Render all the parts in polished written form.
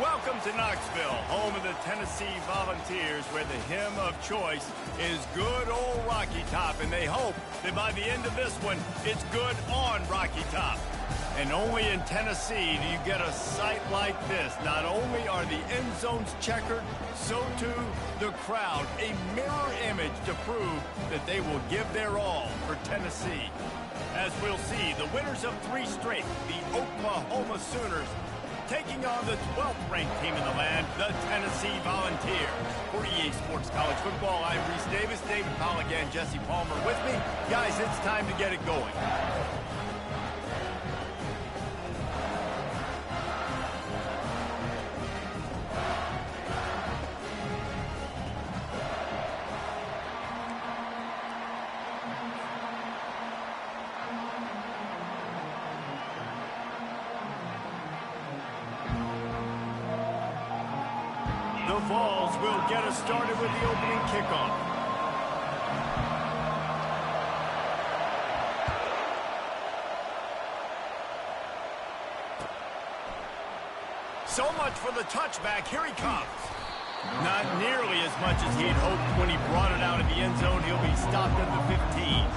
Welcome to Knoxville, home of the Tennessee Volunteers, where the hymn of choice is good old Rocky Top, and they hope that by the end of this one, it's good on Rocky Top. And only in Tennessee do you get a sight like this. Not only are the end zones checkered, so too the crowd, a mirror image to prove that they will give their all for Tennessee. As we'll see, the winners of 3 straight, the Oklahoma Sooners, taking on the 12th-ranked team in the land, the Tennessee Volunteers. For EA Sports College Football, I'm Reese Davis, David Pollack, and Jesse Palmer with me. Guys, it's time to get it going. The Vols will get us started with the opening kickoff. So much for the touchback. Here he comes. Not nearly as much as he had hoped when he brought it out of the end zone. He'll be stopped at the 15.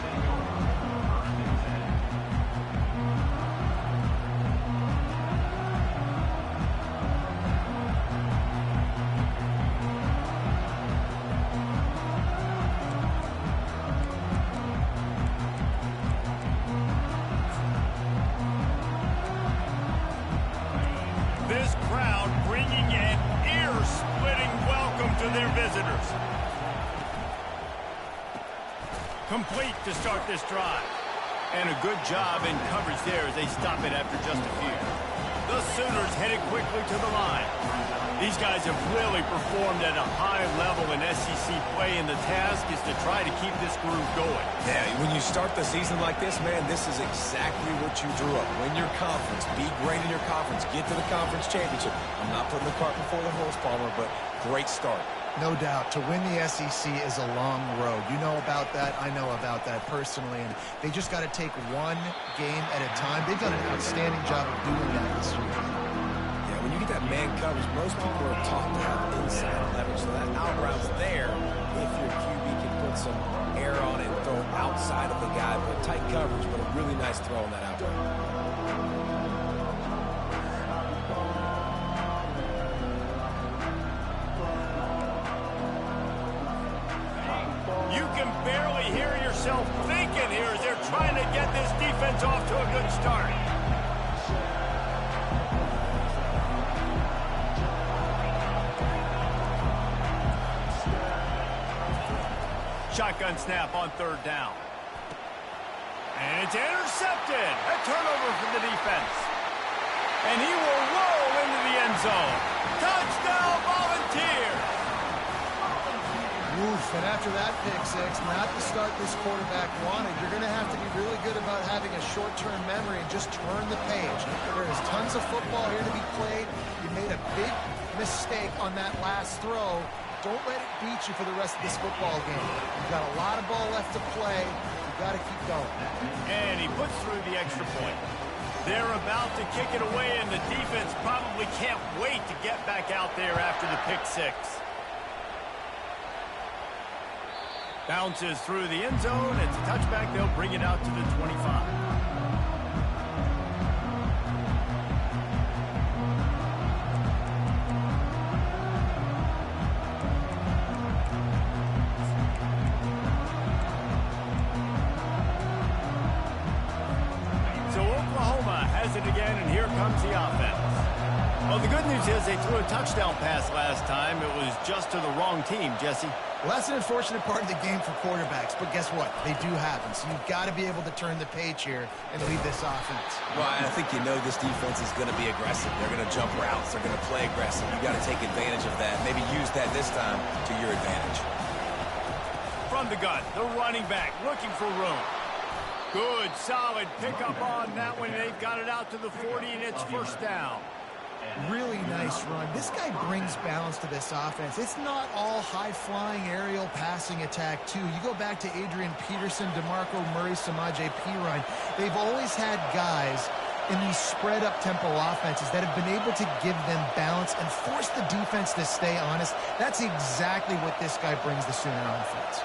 This crowd bringing an ear-splitting welcome to their visitors. Complete to start this drive. And a good job in coverage there as they stop it after just a few. The Sooners headed quickly to the line. These guys have really performed at a high level in SEC play, and the task is to try to keep this groove going. Yeah, when you start the season like this, man, this is exactly what you drew up. Win your conference, be great in your conference, get to the conference championship. I'm not putting the cart before the horse, Palmer, but great start. No doubt. To win the SEC is a long road. You know about that. I know about that personally. And they just got to take one game at a time. They've done an outstanding job of doing that this year. Yeah, when you get that man coverage, most people are taught to have inside leverage. So that out route's there if your QB can put some air on it and throw it outside of the guy. But tight coverage, but a really nice throw on that out route. Barely hear yourself thinking here as they're trying to get this defense off to a good start. Shotgun snap on 3rd down. And it's intercepted. A turnover for the defense. And he will roll into the end zone. Touchdown, Volunteers! Oof, and after that pick six, not the start this quarterback wanted. You're going to have to be really good about having a short-term memory and just turn the page. There is tons of football here to be played. You made a big mistake on that last throw. Don't let it beat you for the rest of this football game. You've got a lot of ball left to play. You've got to keep going. And he puts through the extra point. They're about to kick it away, and the defense probably can't wait to get back out there after the pick six. Bounces through the end zone. It's a touchback. They'll bring it out to the 25. So Oklahoma has it again, and here comes the offense. Well, the good news is they threw a touchdown pass last time. It was just to the wrong team, Jesse. Well, that's an unfortunate part of the game for quarterbacks, but guess what? They do happen, so you've got to be able to turn the page here and lead this offense. Well, I think you know this defense is going to be aggressive. They're going to jump routes. They're going to play aggressive. You've got to take advantage of that. Maybe use that this time to your advantage. From the gun, the running back looking for room. Good, solid pickup on that one. They've got it out to the 40, and it's 1st down. Really nice run. This guy brings balance to this offense. It's not all high-flying aerial passing attack, too. You go back to Adrian Peterson, DeMarco Murray, Samaje Perine. They've always had guys in these spread-up tempo offenses that have been able to give them balance and force the defense to stay honest. That's exactly what this guy brings the Sooner offense.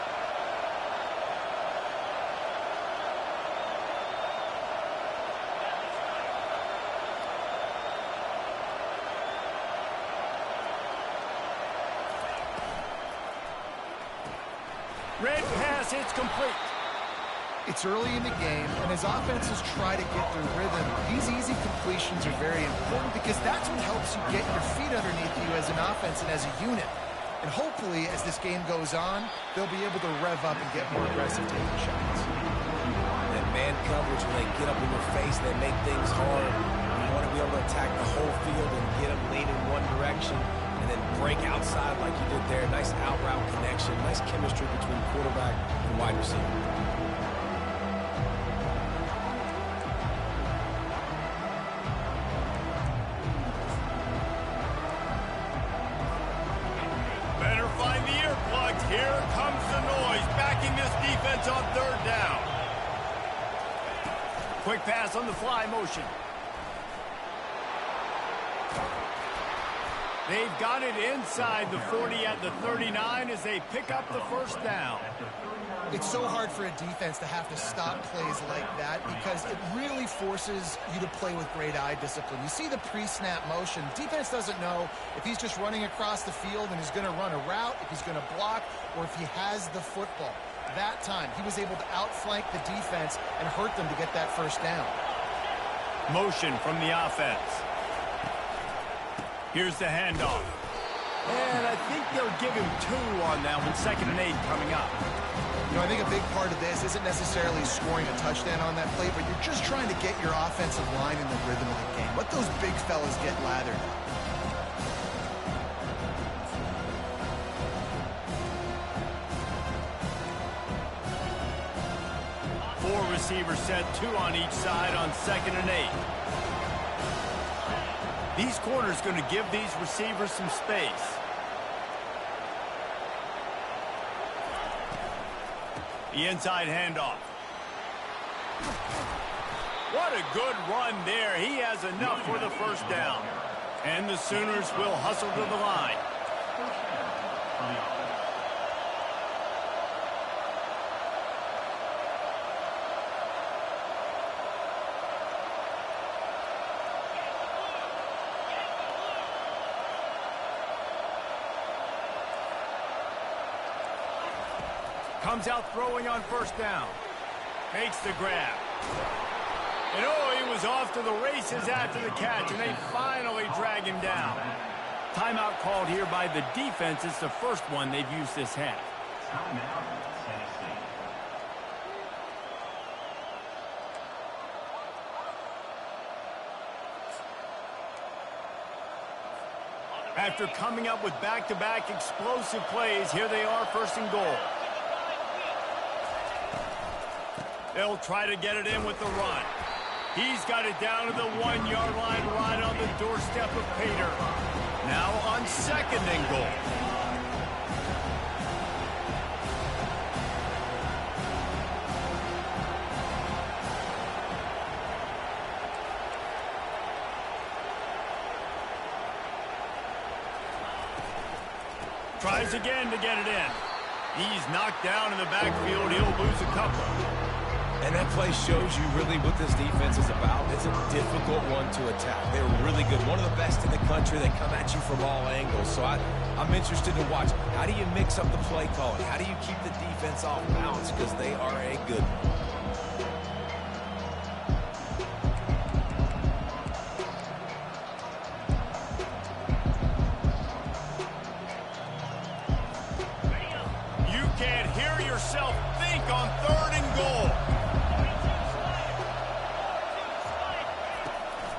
Red pass, it's complete. It's early in the game, and as offenses try to get their rhythm, these easy completions are very important because that's what helps you get your feet underneath you as an offense and as a unit. And hopefully, as this game goes on, they'll be able to rev up and get more aggressive taking shots. That man coverage, when they get up in your face, they make things hard. You want to be able to attack the whole field and get them leaning one direction and then break outside like you did there. Nice out route connection, nice chemistry between quarterback and wide receiver. Here comes the noise, backing this defense on third down. Quick pass on the fly motion. They've got it inside the 40 at the 39 as they pick up the first down. It's so hard for a defense to have to stop plays like that because it really forces you to play with great eye discipline. You see the pre-snap motion. Defense doesn't know if he's just running across the field and he's going to run a route, if he's going to block, or if he has the football. That time, he was able to outflank the defense and hurt them to get that first down. Motion from the offense. Here's the handoff. And I think they'll give him 2 on that one. 2nd and 8 coming up. You know, I think a big part of this isn't necessarily scoring a touchdown on that play, but you're just trying to get your offensive line in the rhythm of the game. Let those big fellas get lathered. 4 receivers set, 2 on each side on 2nd and 8. These corners going to give these receivers some space. The inside handoff. What a good run there. He has enough for the first down. And the Sooners will hustle to the line. Comes out throwing on first down. Makes the grab. And oh, he was off to the races after the catch, and they finally drag him down. Timeout called here by the defense. It's the first one they've used this half. After coming up with back-to-back explosive plays, here they are, 1st and goal. They'll try to get it in with the run. He's got it down to the 1-yard line right on the doorstep of Pater. Now on 2nd and goal. Tries again to get it in. He's knocked down in the backfield. He'll lose a couple. And that play shows you really what this defense is about. It's a difficult one to attack. They're really good. One of the best in the country. They come at you from all angles. So I'm interested to watch. How do you mix up the play calling? How do you keep the defense off balance? Because they are a good one. You can't hear yourself think on 3rd and goal.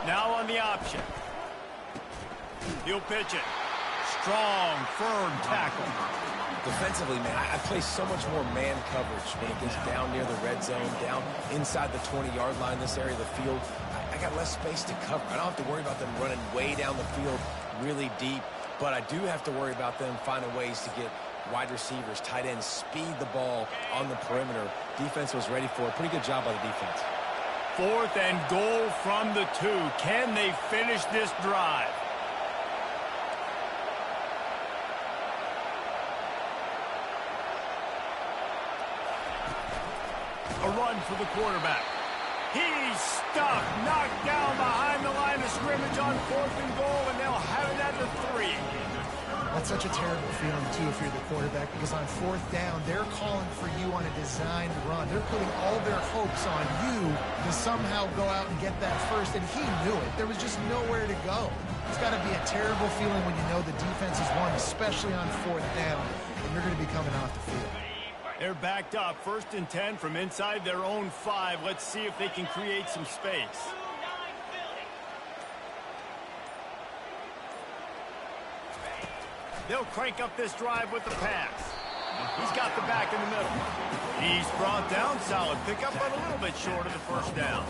Now on the option. He'll pitch it. Strong, firm tackle. Defensively, man, I play so much more man coverage when it gets down near the red zone, down inside the 20-yard line, this area of the field. I got less space to cover. I don't have to worry about them running way down the field really deep, but I do have to worry about them finding ways to get wide receivers, tight ends, speed the ball on the perimeter. Defense was ready for it. Pretty good job by the defense. 4th and goal from the 2. Can they finish this drive? A run for the quarterback. He's stuck, knocked down behind the line of scrimmage on 4th and goal, and they'll have it at the 3. That's such a terrible feeling, too, if you're the quarterback, because on 4th down, they're calling for you on a designed run. They're putting all their hopes on you to somehow go out and get that first, and he knew it. There was just nowhere to go. It's got to be a terrible feeling when you know the defense has won, especially on 4th down, and you're going to be coming off the field. They're backed up, 1st and 10 from inside their own 5. Let's see if they can create some space. They'll crank up this drive with the pass. He's got the back in the middle. He's brought down, solid pickup, but a little bit short of the 1st down.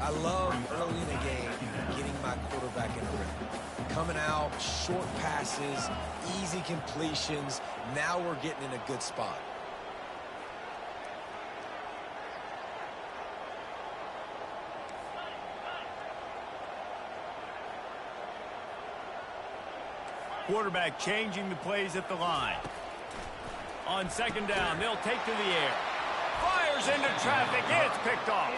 I love early in the game getting my quarterback in a rhythm. Coming out, short passes, easy completions. Now we're getting in a good spot. Quarterback changing the plays at the line. On 2nd down, they'll take to the air. Fires into traffic. It's picked off.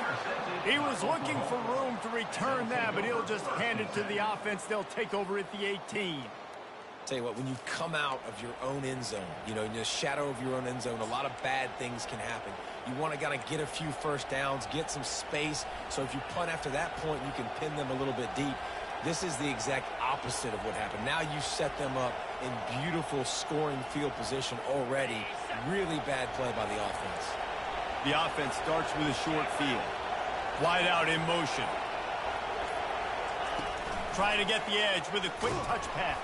He was looking for room to return that, but he'll just hand it to the offense. They'll take over at the 18. Tell you what, when you come out of your own end zone, you know, in the shadow of your own end zone, a lot of bad things can happen. You want to kind of get a few 1st downs, get some space, so if you punt after that point, you can pin them a little bit deep. This is the exact opposite of what happened. Now you set them up in beautiful scoring field position already. Really bad play by the offense. The offense starts with a short field. Wide out in motion. Trying to get the edge with a quick touch pass.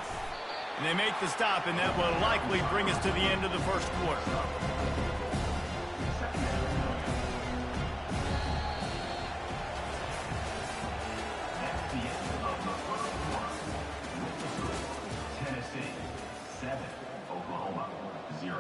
And they make the stop, and that will likely bring us to the end of the 1st quarter. Tennessee 7, Oklahoma 0.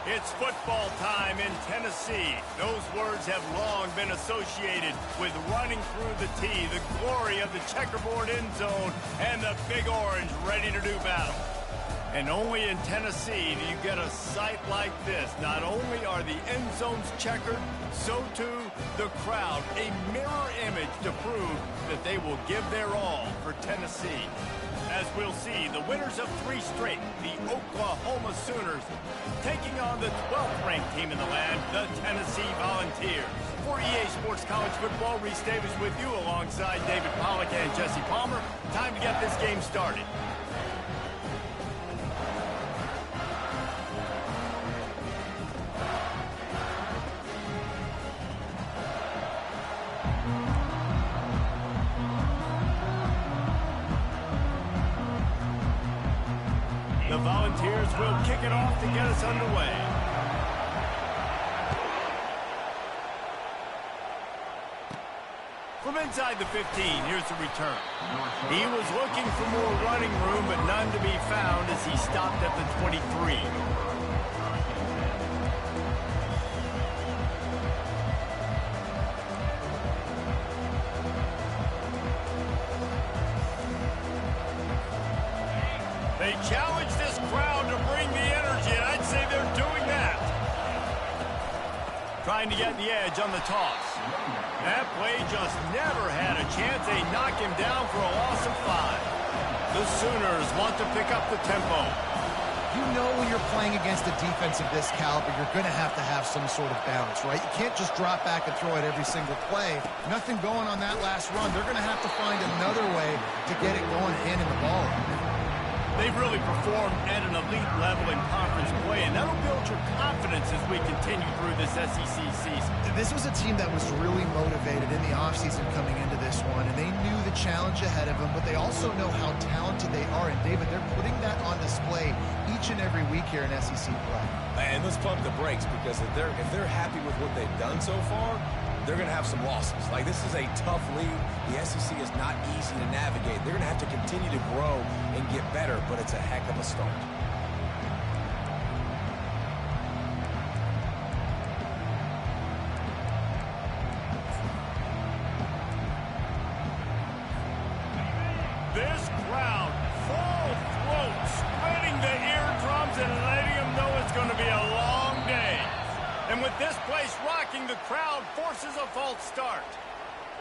It's football time in Tennessee. Those words have long been associated with running through the tee, the glory of the checkerboard end zone, and the Big Orange ready to do battle. And only in Tennessee do you get a sight like this. Not only are the end zones checkered, so too the crowd, a mirror image to prove that they will give their all for Tennessee. As we'll see, the winners of 3 straight, the Oklahoma Sooners, taking on the 12th ranked team in the land, the Tennessee Volunteers. For EA Sports College Football, Reese Davis with you alongside David Pollack and Jesse Palmer. Time to get this game started. The Volunteers will kick it off to get us underway. From inside the 15, here's the return. He was looking for more running room, but none to be found as he stopped at the 23. They challenge this crowd to bring the energy, and I'd say they're doing that. Trying to get the edge on the toss. That play just never had a chance. They knock him down for a loss of 5. The Sooners want to pick up the tempo. You know when you're playing against a defense of this caliber, you're going to have some sort of balance, right? You can't just drop back and throw it every single play. Nothing going on that last run. They're going to have to find another way to get it going, handing the ball. They've really performed at an elite level in conference play, and that'll build your confidence as we continue through this SEC season. This was a team that was really motivated in the offseason coming into this one, and they knew the challenge ahead of them, but they also know how talented they are. And, David, they're putting that on display each and every week here in SEC play. And let's pump the brakes, because if they're happy with what they've done so far, they're going to have some losses. Like, this is a tough league. The SEC is not easy to navigate. They're going to have to continue to grow and get better, but it's a heck of a start. This crowd, full throat, spreading the eardrums and letting them know it's going to be a long day. And with this place rocking, the crowd forces a false start.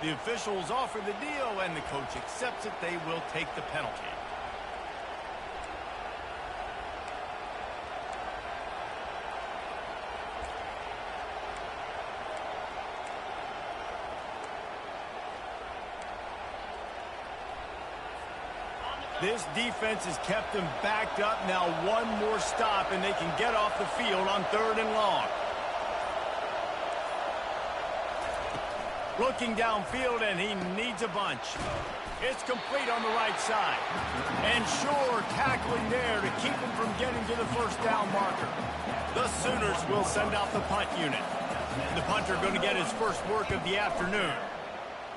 The officials offer the deal, and the coach accepts it. They will take the penalty. This defense has kept them backed up. Now one more stop, and they can get off the field on 3rd and long. Looking downfield, and he needs a bunch. It's complete on the right side. And sure, tackling there to keep him from getting to the first down marker. The Sooners will send out the punt unit. The punter going to get his first work of the afternoon.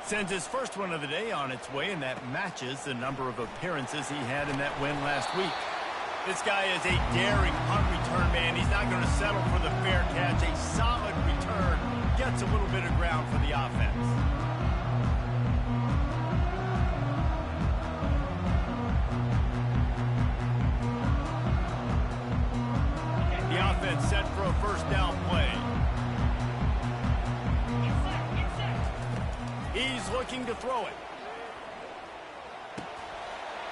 Sends his first one of the day on its way, and that matches the number of appearances he had in that win last week. This guy is a daring punt return man. He's not going to settle for the fair catch. A solid return gets a little bit of ground for the offense. The offense set for a first down play. He's looking to throw it.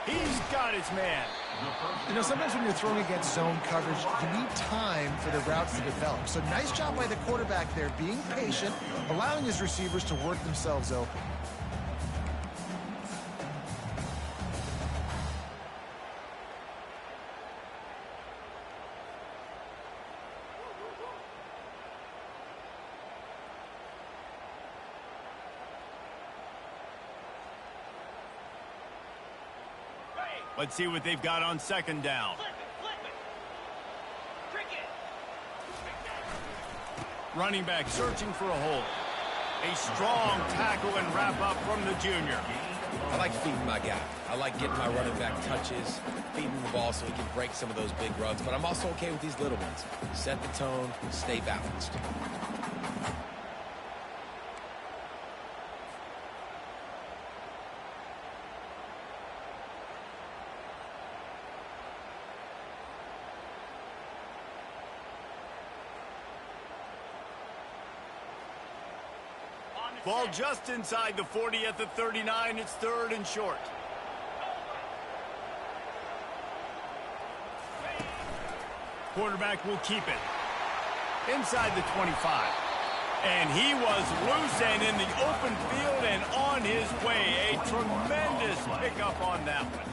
He's got his man. You know, sometimes when you're throwing against zone coverage, you need time for the routes to develop. So nice job by the quarterback there, being patient, allowing his receivers to work themselves open. Let's see what they've got on 2nd down. Running back searching for a hole. A strong tackle and wrap up from the junior. I like feeding my guy. I like getting my running back touches, feeding the ball so he can break some of those big runs. But I'm also okay with these little ones. Set the tone, stay balanced. Ball just inside the 40 at the 39. It's 3rd and short. Quarterback will keep it. Inside the 25. And he was loose and in the open field and on his way. A tremendous pickup on that one.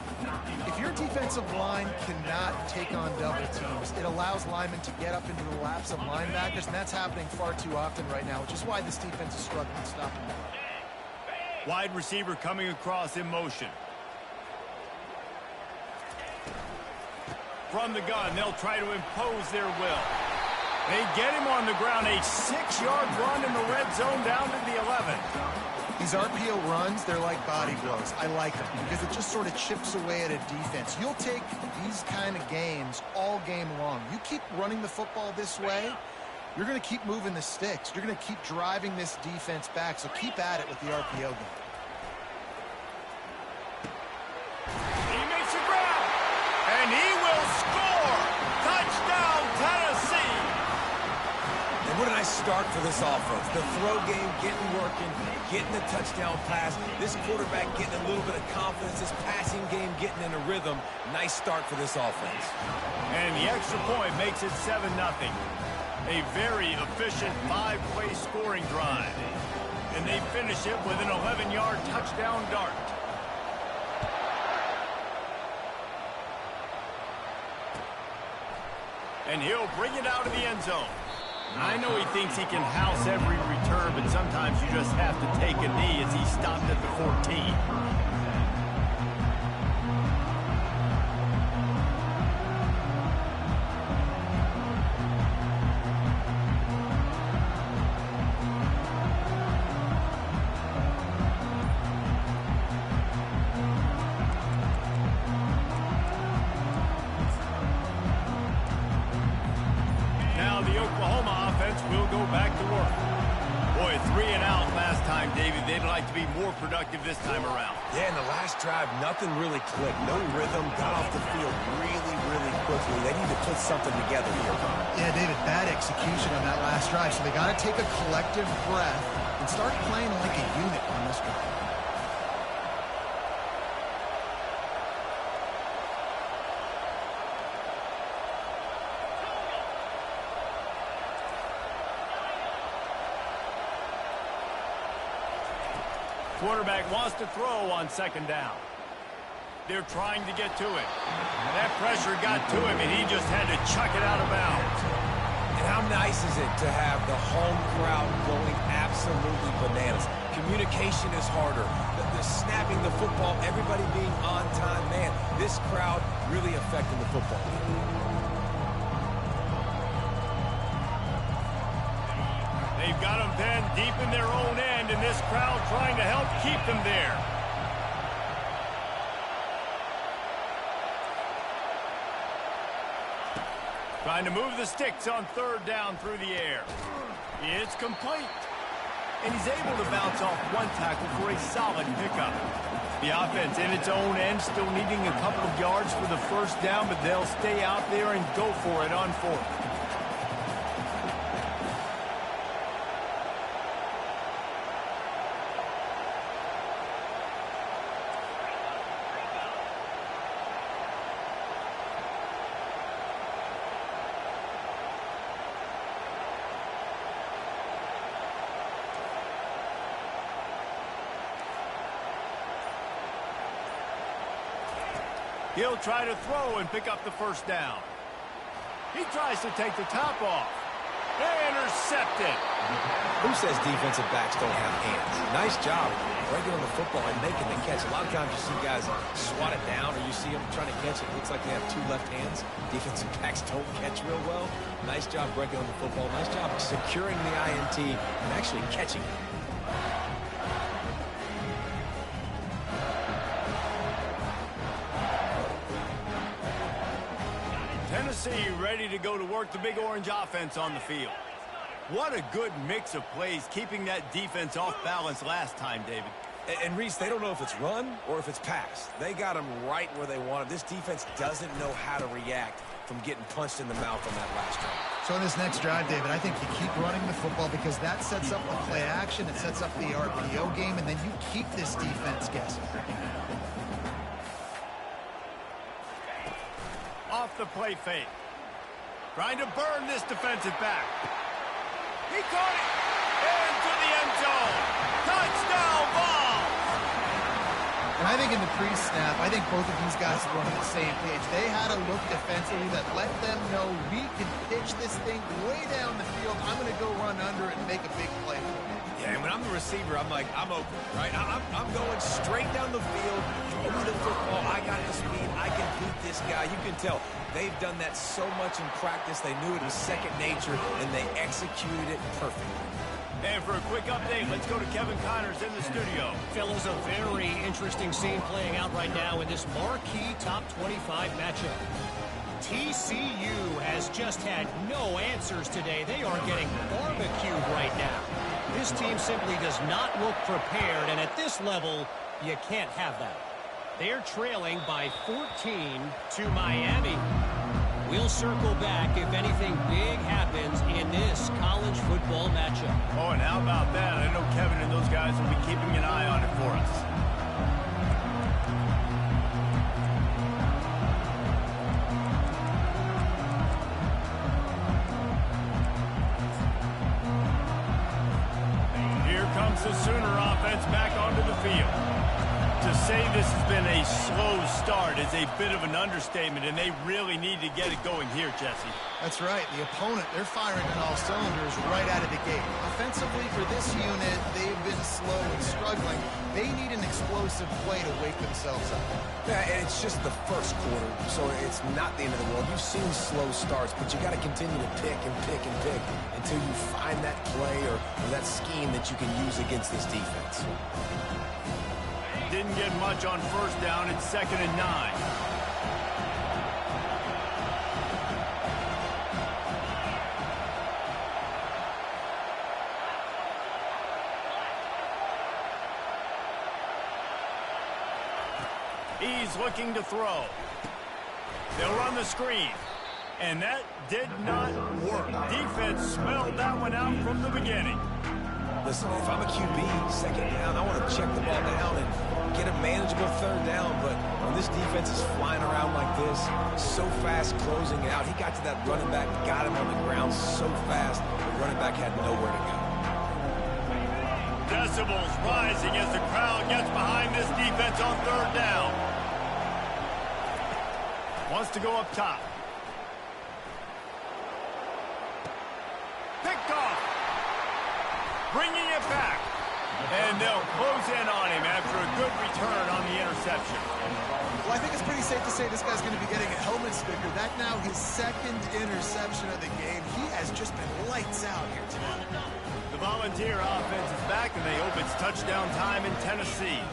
If your defensive line cannot take on double teams, it allows linemen to get up into the laps of linebackers, and that's happening far too often right now, which is why this defense is struggling to stop them. Wide receiver coming across in motion. From the gun, they'll try to impose their will. They get him on the ground, a 6-yard run in the red zone down to the 11. These RPO runs, they're like body blows. I like them because it just sort of chips away at a defense. You'll take these kind of games all game long. You keep running the football this way, you're going to keep moving the sticks. You're going to keep driving this defense back, so keep at it with the RPO game. He makes a grab, and he will score! Touchdown, Tennessee! And what a nice start for this offense. The throw game getting working, getting the touchdown pass. This quarterback getting a little bit of confidence. This passing game getting in a rhythm. Nice start for this offense. And the extra point makes it 7-0. A very efficient 5-play scoring drive. And they finish it with an 11-yard touchdown dart. And he'll bring it out of the end zone. I know he thinks he can house every return, but sometimes you just have to take a knee as he stopped at the 14. Will go back to work. Boy, 3 and out last time, David. They'd like to be more productive this time around. Yeah, in the last drive, nothing really clicked. No rhythm, got off the field really, really quickly. They need to put something together here. Yeah, David, bad execution on that last drive, so they got to take a collective breath and start playing like a unit on this drive. Quarterback wants to throw on 2nd down. They're trying to get to it. That pressure got to him, and he just had to chuck it out of bounds. And how nice is it to have the home crowd going absolutely bananas? Communication is harder. The snapping the football, everybody being on time. Man, this crowd really affecting the football game. They've got them then deep in their own end, and this crowd trying to help keep them there. Trying to move the sticks on 3rd down through the air. It's complete. And he's able to bounce off one tackle for a solid pickup. The offense in its own end still needing a couple of yards for the 1st down, but they'll stay out there and go for it on 4th. He'll try to throw and pick up the 1st down. He tries to take the top off. Intercepted. Who says defensive backs don't have hands? Nice job breaking on the football and making the catch. A lot of times you see guys swat it down, or you see them trying to catch it. It looks like they have 2 left hands. Defensive backs don't catch real well. Nice job breaking on the football. Nice job securing the INT and actually catching it. Tennessee ready to go to work the Big Orange offense on the field. What a good mix of plays, keeping that defense off balance last time, David. And Reese, they don't know if it's run or if it's pass. They got them right where they want them. This defense doesn't know how to react from getting punched in the mouth on that last drive. So in this next drive, David, I think you keep running the football because that sets up the play action, it sets up the RPO game, and then you keep this defense guessing. Off the play fake. Trying to burn this defensive back. He caught it into the end zone. Touchdown ball. And I think in the pre-snap, I think both of these guys were on the same page. They had a look defensively that let them know we can pitch this thing way down the field. I'm going to go run under it and make a big play for it. Yeah, and when I'm the receiver, I'm like, I'm open, right? I'm going straight down the field. Throw me the football. I got the speed. I can beat this guy. You can tell they've done that so much in practice. They knew it was second nature, and they executed it perfectly. And for a quick update, let's go to Kevin Connors in the studio. Fellas, a very interesting scene playing out right now in this marquee top 25 matchup. TCU has just had no answers today. They are getting barbecued right now. This team simply does not look prepared, and at this level, you can't have that. They're trailing by 14 to Miami. We'll circle back if anything big happens in this college football matchup. Oh, and how about that? I know Kevin and those guys will be keeping an eye on it for us. Here comes the Sooner offense back onto the field. To say this has been a slow start is a bit of an understatement, and they really need to get it going here, Jesse. That's right. The opponent, they're firing on all cylinders right out of the gate. Offensively, for this unit, they've been slow and struggling. They need an explosive play to wake themselves up. Yeah, and it's just the first quarter, so it's not the end of the world. You've seen slow starts, but you got to continue to pick and pick and pick until you find that play or that scheme that you can use against this defense. Didn't get much on first down. It's 2nd and 9. He's looking to throw. They'll run the screen. And that did not work. Defense smelled that one out from the beginning. Listen, if I'm a QB, second down, I want to check the ball down and get a manageable third down. But when this defense is flying around like this, so fast closing out, he got to that running back, got him on the ground so fast, the running back had nowhere to go. Decibels rising as the crowd gets behind this defense on third down. Wants to go up top. Picked off. Bringing it back. And they'll close in on him after a good return on the interception. Well, I think it's pretty safe to say this guy's going to be getting a helmet sticker. That now his second interception of the game. He has just been lights out here tonight. The Volunteer offense is back, and they hope it's touchdown time in Tennessee.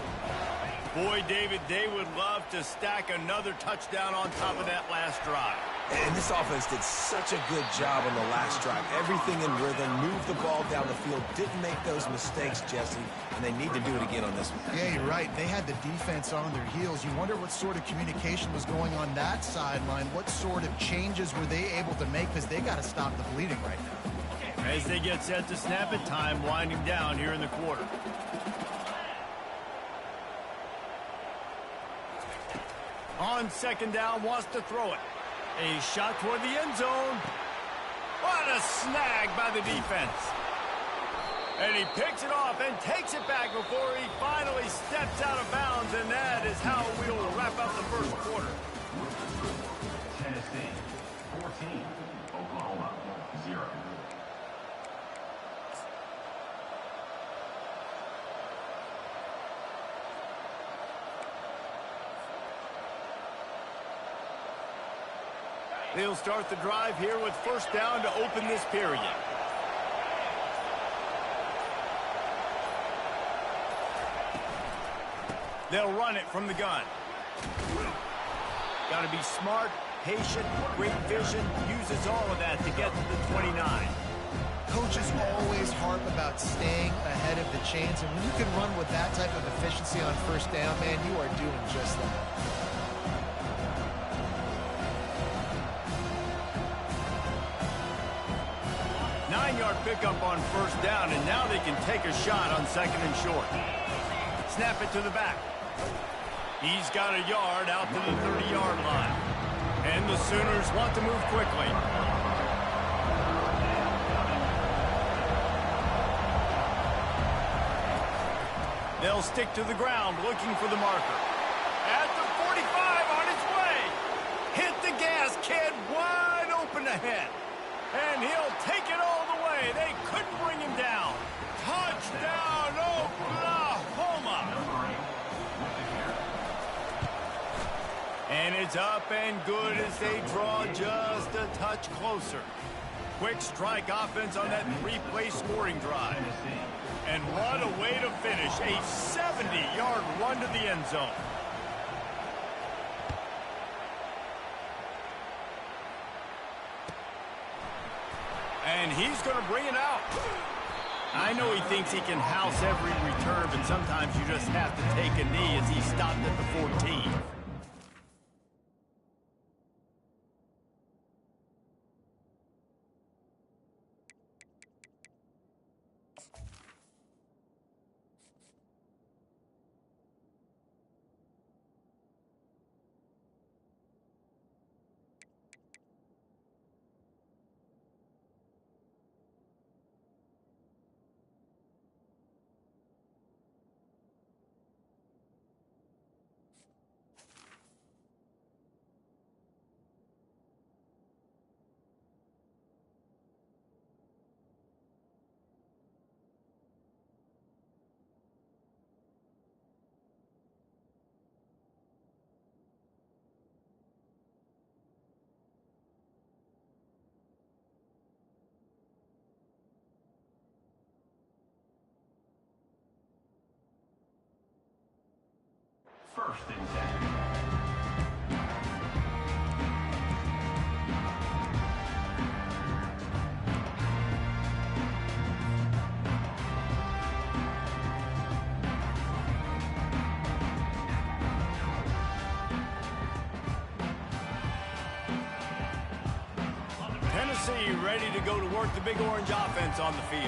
Boy, David, they would love to stack another touchdown on top of that last drive. And this offense did such a good job on the last drive. Everything in rhythm, moved the ball down the field, didn't make those mistakes, Jesse, and they need to do it again on this one. Yeah, you're right. They had the defense on their heels. You wonder what sort of communication was going on that sideline. What sort of changes were they able to make, because they got to stop the bleeding right now. As they get set to snap it, time winding down here in the quarter. On second down, wants to throw it. A shot toward the end zone. What a snag by the defense. And he picks it off and takes it back before he finally steps out of bounds, and that is how we will wrap up the first quarter. Tennessee 14, Oklahoma 0. They'll start the drive here with first down to open this period. They'll run it from the gun. Got to be smart, patient, great vision, uses all of that to get to the 29. Coaches always harp about staying ahead of the chains, and when you can run with that type of efficiency on first down, man, you are doing just that. Nine-yard pickup on first down, and now they can take a shot on second and short. Snap it to the back. He's got a yard out to the 30-yard line. And the Sooners want to move quickly. They'll stick to the ground looking for the marker. At the 45 on its way. Hit the gas, kid. Wide open ahead. And he'll take it all the way. They couldn't bring him down. Touchdown, Oklahoma. And it's up and good as they draw just a touch closer. Quick strike offense on that three-play scoring drive. And what a way to finish. A 70-yard run to the end zone. And he's going to bring it out. I know he thinks he can house every return, but sometimes you just have to take a knee as he stopped at the 14. First and 10. Tennessee ready to go to work the Big Orange offense on the field.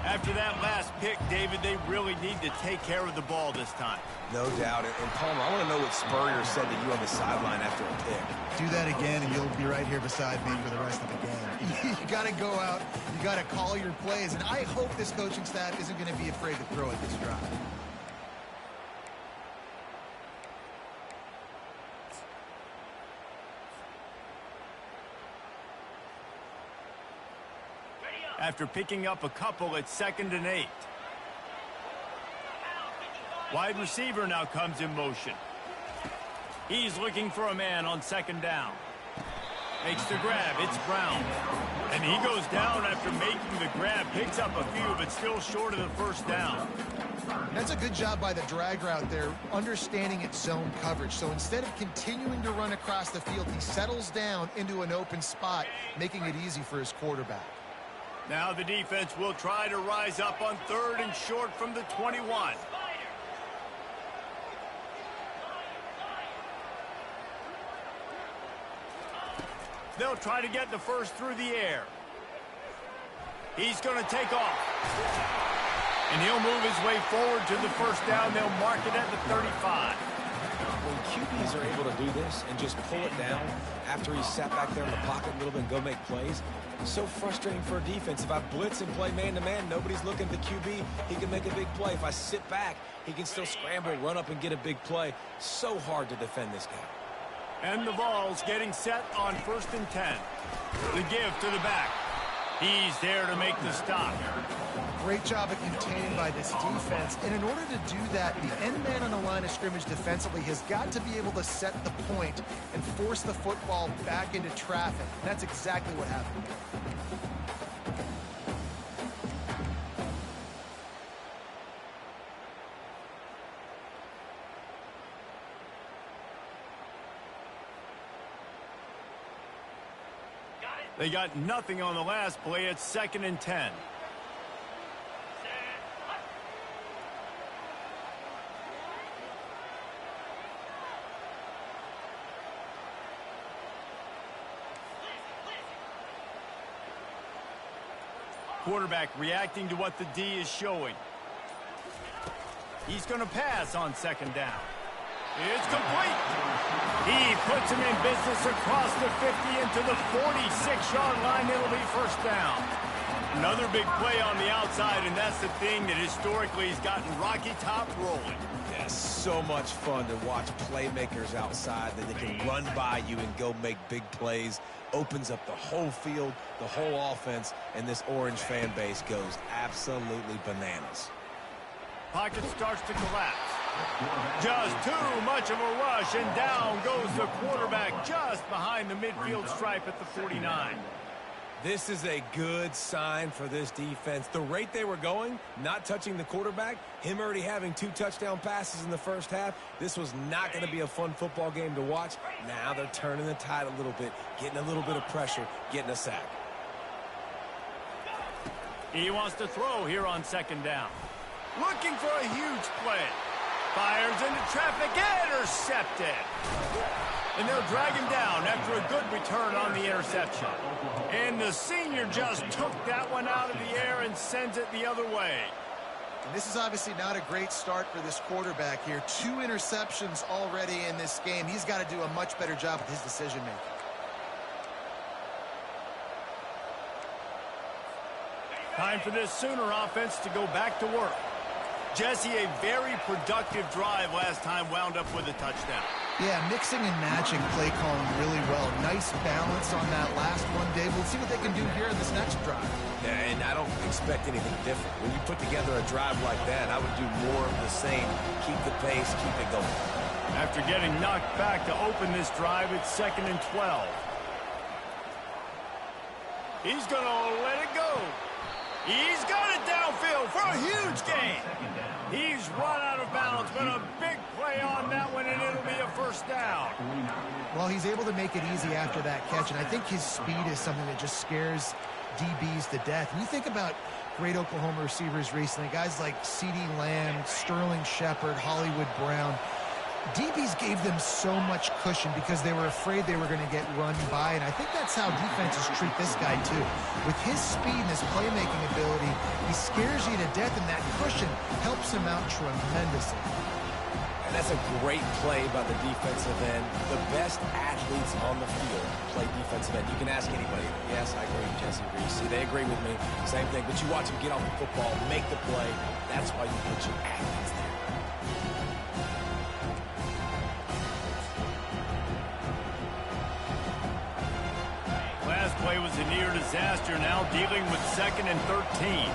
After that last pick, David, they really need to take care of the ball this time. No doubt. And Palmer, I want to know what Spurrier said to you on the sideline after a pick. Do that again, and you'll be right here beside me for the rest of the game. You got to go out. You got to call your plays. And I hope this coaching staff isn't going to be afraid to throw at this drive. After picking up a couple, it's 2nd and 8. Wide receiver now comes in motion. He's looking for a man on 2nd down. Makes the grab. It's Brown. And he goes down after making the grab. Picks up a few, but still short of the first down. That's a good job by the drag route there, understanding its zone coverage. So instead of continuing to run across the field, he settles down into an open spot, making it easy for his quarterback. Now the defense will try to rise up on 3rd and short from the 21. They'll try to get the first through the air. He's going to take off. And he'll move his way forward to the first down. They'll mark it at the 35. When QBs are able to do this and just pull it down after he's sat back there in the pocket a little bit and go make plays, it's so frustrating for a defense. If I blitz and play man-to-man, nobody's looking at the QB. He can make a big play. If I sit back, he can still scramble, run up, and get a big play. So hard to defend this guy. And the Vols getting set on 1st and 10. The give to the back. He's there to make the stop. Great job of containing by this defense. And in order to do that, the end man on the line of scrimmage defensively has got to be able to set the point and force the football back into traffic. That's exactly what happened. They got nothing on the last play. It's 2nd and 10. Quarterback reacting to what the D is showing. He's going to pass on 2nd down. It's complete. He puts him in business across the 50 into the 46-yard line. It'll be 1st down. Another big play on the outside, and that's the thing that historically has gotten Rocky Top rolling. Yeah, so much fun to watch playmakers outside that they can run by you and go make big plays. Opens up the whole field, the whole offense, and this Orange fan base goes absolutely bananas. Pocket starts to collapse. Just too much of a rush, and down goes the quarterback just behind the midfield stripe at the 49. This is a good sign for this defense. The rate they were going, not touching the quarterback, him already having 2 touchdown passes in the first half, this was not going to be a fun football game to watch. Now they're turning the tide a little bit, getting a little bit of pressure, getting a sack. He wants to throw here on 2nd down. Looking for a huge play. Fires into traffic, intercepted. And they'll drag him down after a good return on the interception. And the senior just took that one out of the air and sends it the other way. And this is obviously not a great start for this quarterback here. 2 interceptions already in this game. He's got to do a much better job with his decision-making. Time for this Sooner offense to go back to work. Jesse, a very productive drive last time, wound up with a touchdown. Yeah, mixing and matching play calling really well. Nice balance on that last one, Dave. We'll see what they can do here in this next drive. Yeah, and I don't expect anything different. When you put together a drive like that, I would do more of the same. Keep the pace, keep it going. After getting knocked back to open this drive, it's 2nd and 12. He's going to let it go. He's got it downfield for a huge gain. He's run out of bounds, but a big play on that one, and it'll be a 1st down. Well, he's able to make it easy after that catch, and I think his speed is something that just scares DBs to death. And you think about great Oklahoma receivers recently, guys like CeeDee Lamb, Sterling Shepard, Hollywood Brown. DBs gave them so much cushion because they were afraid they were going to get run by, and I think that's how defenses treat this guy too. With his speed and his playmaking ability, he scares you to death, and that cushion helps him out tremendously. And that's a great play by the defensive end. The best athletes on the field play defensive end. You can ask anybody. Yes, I agree, Jesse Reese. They agree with me. Same thing. But you watch him get off the football, make the play. That's why you put your athletes there. Last play was a near disaster, now dealing with 2nd and 13.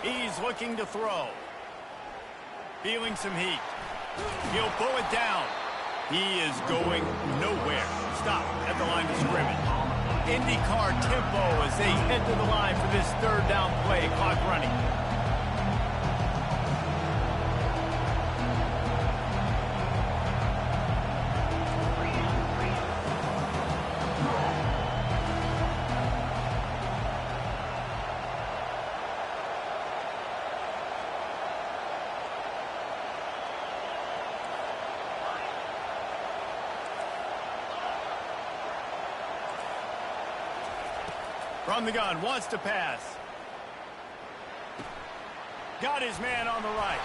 He's looking to throw. Feeling some heat. He'll pull it down. He is going nowhere. Stop at the line of scrimmage. IndyCar tempo as they head to the line for this 3rd down play. Clock running. From the gun, wants to pass. Got his man on the right.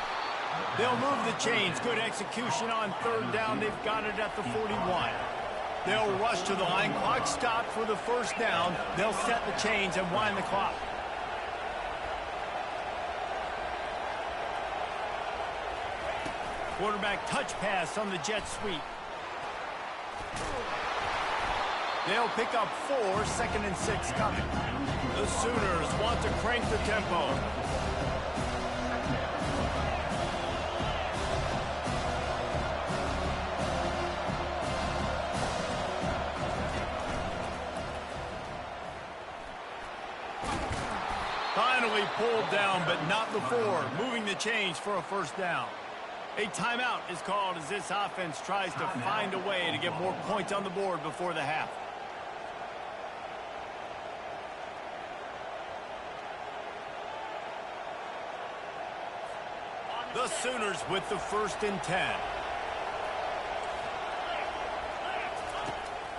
They'll move the chains. Good execution on 3rd down. They've got it at the 41. They'll rush to the line. Clock stopped for the 1st down. They'll set the chains and wind the clock. Quarterback touch pass on the jet sweep. They'll pick up 4, 2nd and 6 coming. The Sooners want to crank the tempo. Final Finally pulled down, but not before moving the chains for a first down. A timeout is called as this offense tries to find a way to get more points on the board before the half. The Sooners with the 1st and 10.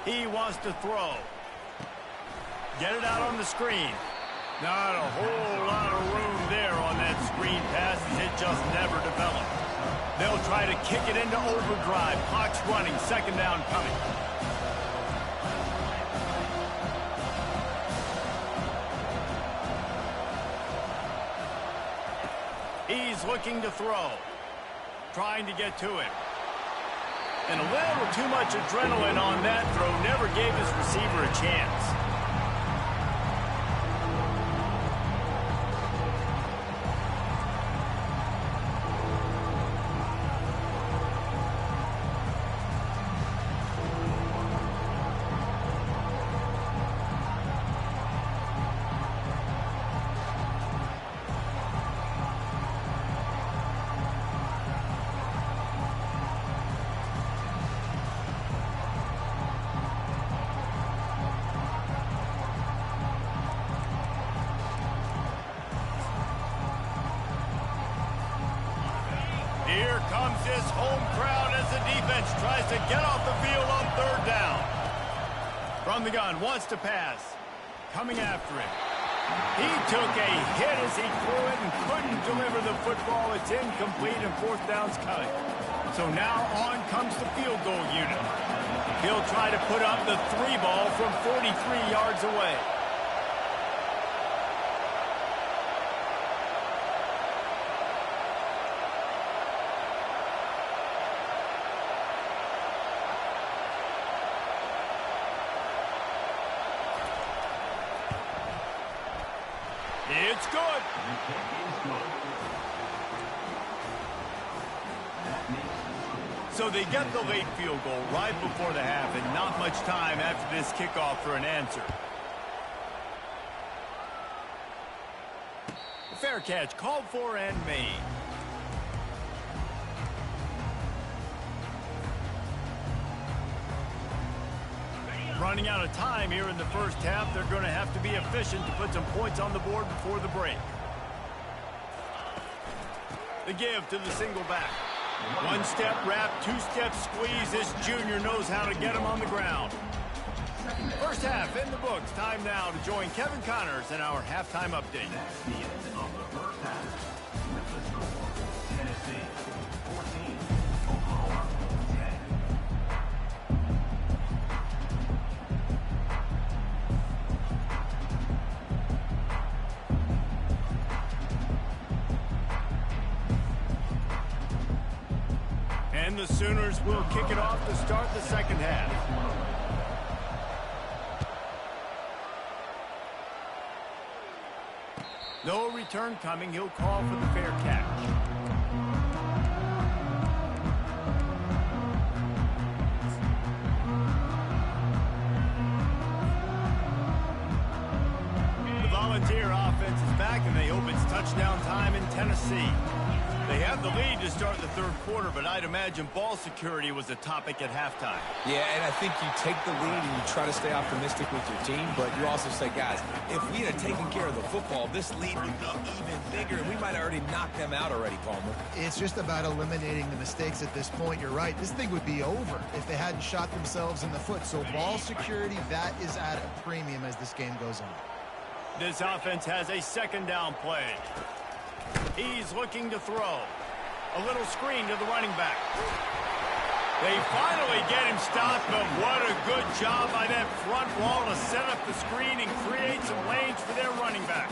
He wants to throw. Get it out on the screen. Not a whole lot of room there on that screen pass as it just never developed. They'll try to kick it into overdrive. Clock's running. 2nd down coming. He's looking to throw. Trying to get to it. And a little too much adrenaline on that throw. Never gave his receiver a chance. Here comes this home crowd as the defense tries to get off the field on 3rd down. From the gun, wants to pass. Coming after it. He took a hit as he threw it and couldn't deliver the football. It's incomplete and 4th down's coming. So now on comes the field goal unit. He'll try to put up the 3 ball from 43 yards away. It's good. So they get the late field goal right before the half and not much time after this kickoff for an answer. Fair catch called for and made. Running out of time here in the first half. They're going to have to be efficient to put some points on the board before the break. The give to the single back. 1-step wrap, 2-step squeeze. This junior knows how to get him on the ground. First half in the books. Time now to join Kevin Connors in our halftime update. That's the end of the first half. With the score, Tennessee 14, Oklahoma 10. And the Sooners will kick it off to start the second half. No return coming. He'll call for the fair catch. The Volunteer offense is back, and they hope it's touchdown time in Tennessee. They have the lead to start the 3rd quarter, but I'd imagine ball security was a topic at halftime. Yeah, and I think you take the lead and you try to stay optimistic with your team, but you also say, guys, if we had taken care of the football, this lead would be even bigger, and we might have already knocked them out already, Palmer. It's just about eliminating the mistakes at this point. You're right. This thing would be over if they hadn't shot themselves in the foot. So ball security, that is at a premium as this game goes on. This offense has a 2nd down play. He's looking to throw. A little screen to the running back. They finally get him stopped, but what a good job by that front wall to set up the screen and create some lanes for their running back.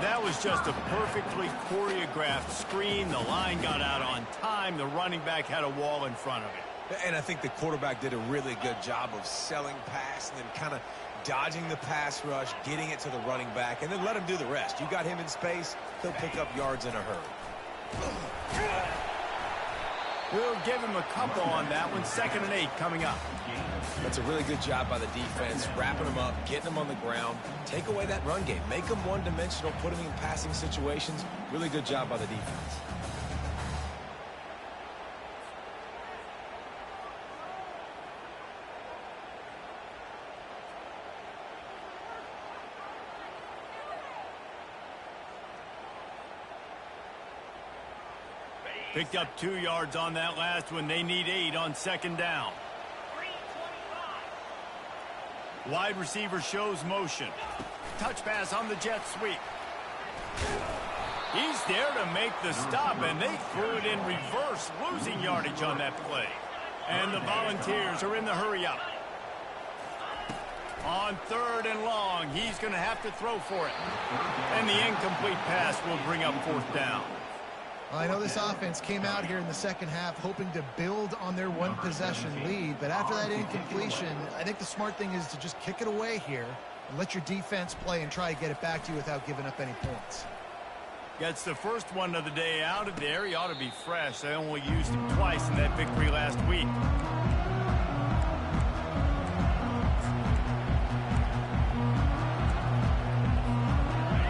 That was just a perfectly choreographed screen. The line got out on time. The running back had a wall in front of it. And I think the quarterback did a really good job of selling pass and then kind of dodging the pass rush, getting it to the running back, and then let him do the rest. You got him in space, he'll pick up yards in a hurry. We'll give him a couple on that one. 2nd and 8 coming up. That's a really good job by the defense, wrapping them up, getting them on the ground. Take away that run game. Make them one-dimensional, put them in passing situations. Really good job by the defense. Picked up 2 yards on that last one. They need 8 on 2nd down. Wide receiver shows motion. Touch pass on the jet sweep. He's there to make the stop, and they threw it in reverse, losing yardage on that play. And the Volunteers are in the hurry up. On 3rd and long, he's going to have to throw for it. And the incomplete pass will bring up 4th down. Well, I know this offense came out here in the second half hoping to build on their one-possession lead, but after that incompletion, I think the smart thing is to just kick it away here and let your defense play and try to get it back to you without giving up any points. Gets the first one of the day out of there. He ought to be fresh. They only used him twice in that victory last week.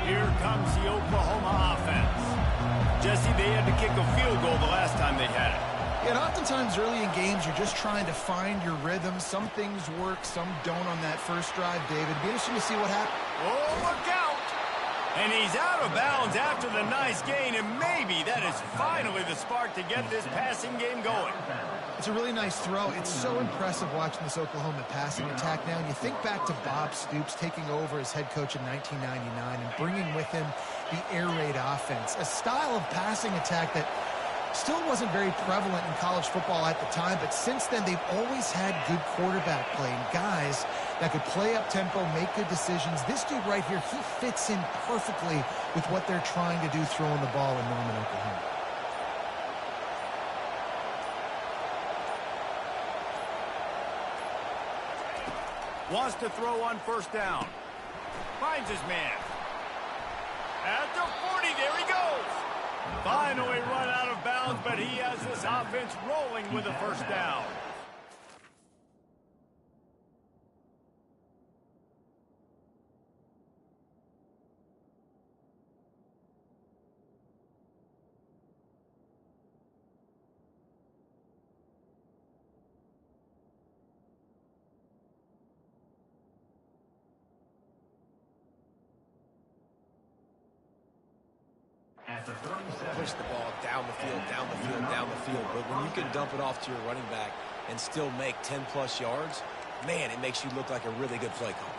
Here comes the Oklahoma offense. Jesse, they had to kick a field goal the last time they had it. Yeah, and oftentimes early in games, you're just trying to find your rhythm. Some things work, some don't on that first drive, David. It'd be interesting to see what happens. Oh, look out! And he's out of bounds after the nice gain, and maybe that is finally the spark to get this passing game going. It's a really nice throw. It's so impressive watching this Oklahoma passing attack now. And you think back to Bob Stoops taking over as head coach in 1999 and bringing with him the air raid offense, a style of passing attack that still wasn't very prevalent in college football at the time, but since then they've always had good quarterback play and guys that could play up tempo, make good decisions. This dude right here, he fits in perfectly with what they're trying to do throwing the ball in Norman, Oklahoma. Wants to throw on 1st down. Finds his man. At the 40, there he goes. Finally run out of bounds, but he has this offense rolling with a 1st down. Push the ball down the field, down the field, down the field. But when you can dump it off to your running back and still make 10-plus yards, man, it makes you look like a really good play caller.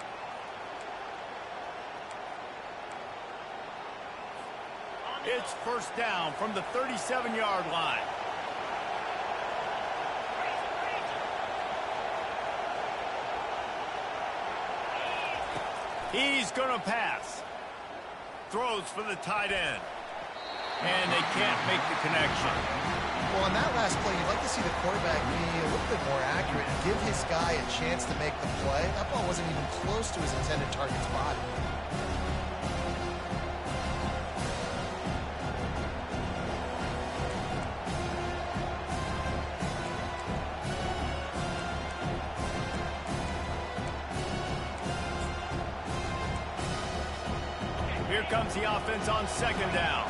It's 1st down from the 37-yard line. He's going to pass. Throws for the tight end. And they can't make the connection. Well, on that last play, you'd like to see the quarterback be a little bit more accurate and give his guy a chance to make the play. That ball wasn't even close to his intended target's body. Here comes the offense on 2nd down.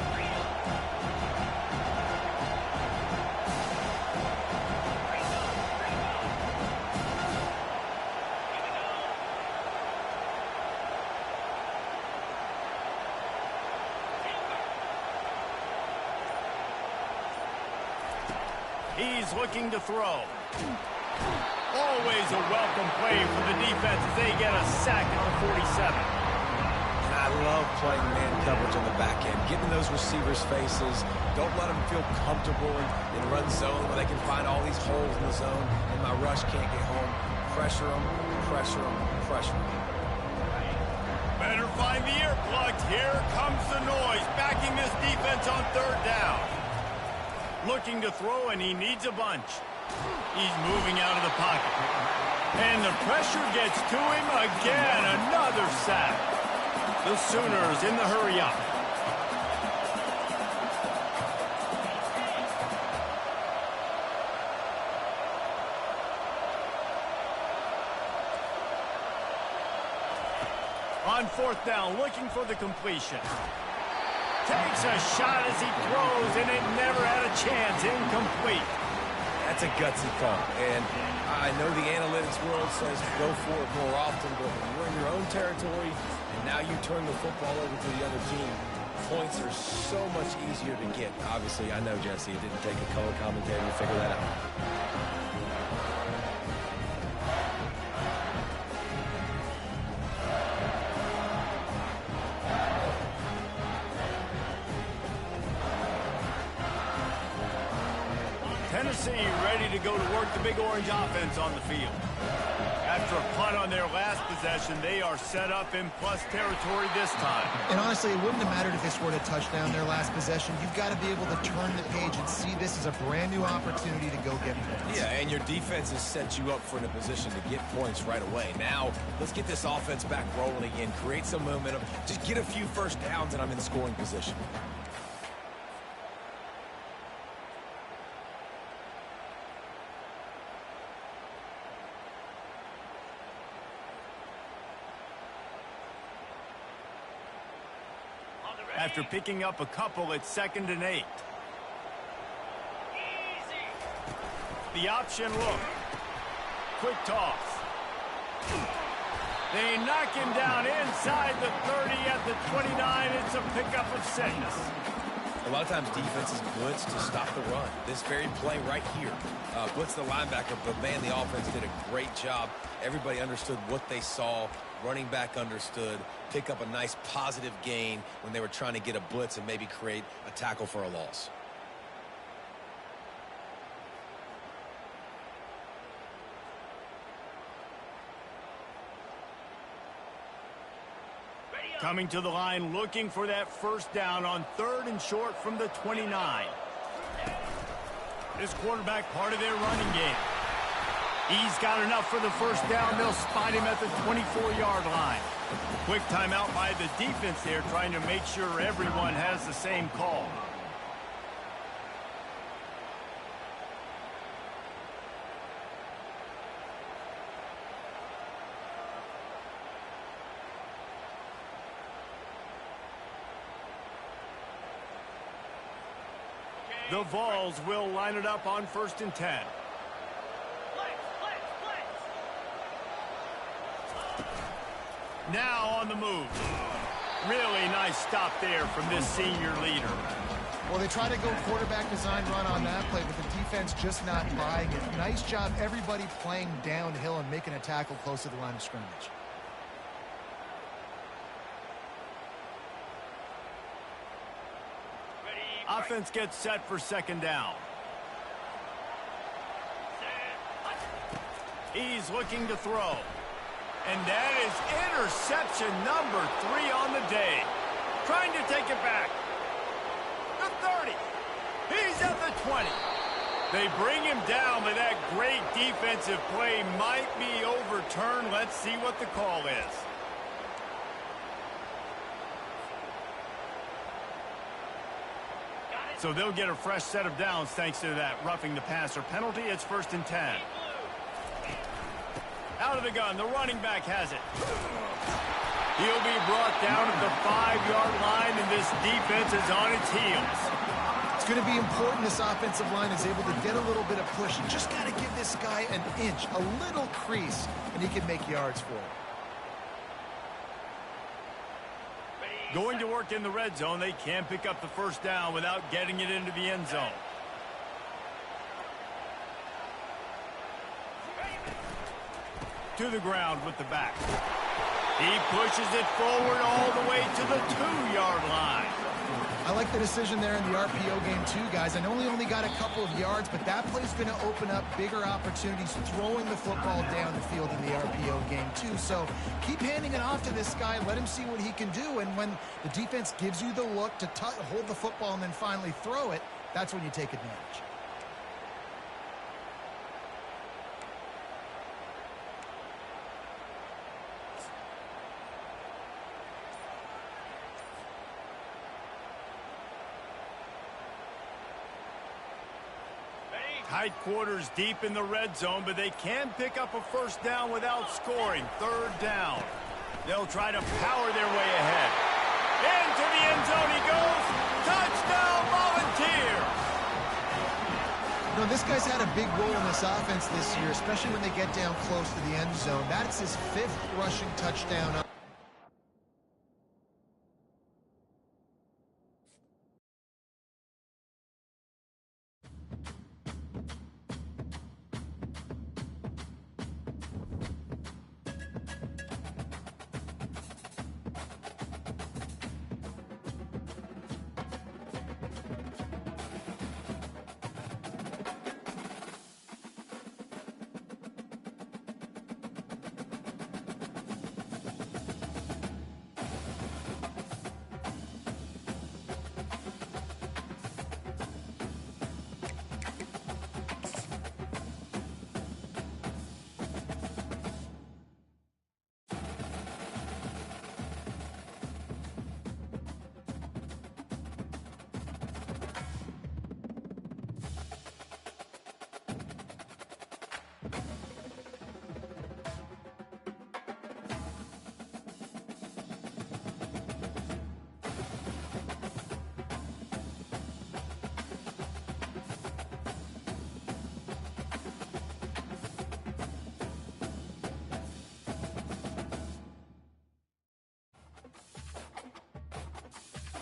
He's looking to throw. Always a welcome play for the defense as they get a sack at the 47. And I love playing man coverage on the back end, getting those receivers' faces. Don't let them feel comfortable in run zone where they can find all these holes in the zone and my rush can't get home. Pressure them, pressure them, pressure them. Better find the earplugs. Here comes the noise, backing this defense on 3rd down. Looking to throw, and he needs a bunch. He's moving out of the pocket. And the pressure gets to him again. Another sack. The Sooners in the hurry up. On fourth down, looking for the completion. Takes a shot as he throws, and it never had a chance. Incomplete. That's a gutsy call. And I know the analytics world says go for it more often, but when you're in your own territory and now you turn the football over to the other team, points are so much easier to get. Obviously, I know, Jesse, it didn't take a color commentator to figure that out. Tennessee ready to go to work the Big Orange offense on the field. After a punt on their last possession, they are set up in plus territory this time. And honestly, it wouldn't have mattered if they scored a touchdown their last possession. You've got to be able to turn the page and see this as a brand new opportunity to go get points. Yeah, and your defense has set you up for in a position to get points right away. Now, let's get this offense back rolling again, create some momentum, just get a few first downs, and I'm in scoring position. After picking up a couple, it's 2nd and 8. The option look. Quick toss. They knock him down inside the 30 at the 29. It's a pickup of 6. A lot of times defenses blitz to stop the run. This very play right here, blitz the linebacker, but man, the offense did a great job. Everybody understood what they saw. Running back understood. Pick up a nice positive gain when they were trying to get a blitz and maybe create a tackle for a loss. Coming to the line, looking for that first down on 3rd and short from the 29. This quarterback part of their running game. He's got enough for the first down. They'll spot him at the 24-yard line. Quick timeout by the defense there, trying to make sure everyone has the same call. The Vols will line it up on 1st and 10. Now on the move. Really nice stop there from this senior leader. Well, they try to go quarterback design run on that play, but the defense just not buying it. Nice job, everybody playing downhill and making a tackle close to the line of scrimmage. Offense gets set for 2nd down. He's looking to throw. And that is interception number 3 on the day. Trying to take it back. The 30. He's at the 20. They bring him down, but that great defensive play might be overturned. Let's see what the call is. So they'll get a fresh set of downs thanks to that roughing the passer penalty. It's 1st and 10. Out of the gun, the running back has it. He'll be brought down at the 5-yard line, and this defense is on its heels. It's going to be important this offensive line is able to get a little bit of push. You just got to give this guy an inch, a little crease, and he can make yards for it. Going to work in the red zone, they can pick up the first down without getting it into the end zone. To the ground with the back. He pushes it forward all the way to the 2-yard line. I like the decision there in the RPO game too, guys. I know he only got a couple of yards, but that play's going to open up bigger opportunities throwing the football down the field in the RPO game too. So keep handing it off to this guy. Let him see what he can do. And when the defense gives you the look to hold the football and then finally throw it, that's when you take advantage. Tight quarters deep in the red zone, but they can pick up a first down without scoring. 3rd down. They'll try to power their way ahead. Into the end zone he goes. Touchdown, Volunteers! You know, this guy's had a big role in this offense this year, especially when they get down close to the end zone. That's his 5th rushing touchdown